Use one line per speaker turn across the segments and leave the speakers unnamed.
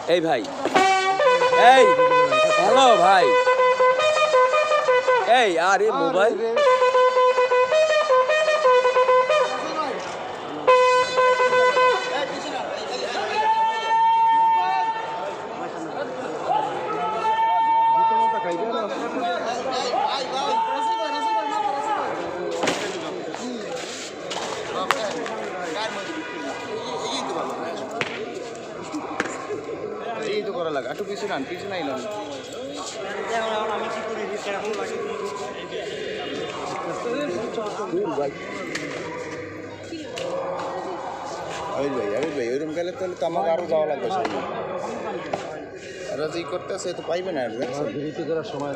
এই ভাই, এই হ্যালো ভাই, এই আরে মোবাইল
এই তো করা লাগে একটু পিছু নান পিছু নাই নান আবির ভাই ওইরকম গেলে তাহলে তো আমাকে আরও যাওয়া লাগবে সামনে এরা যে করতেছে তো পাইবে না বিরতি করার সময়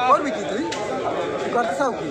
করবি কি তুই করতে চাও কি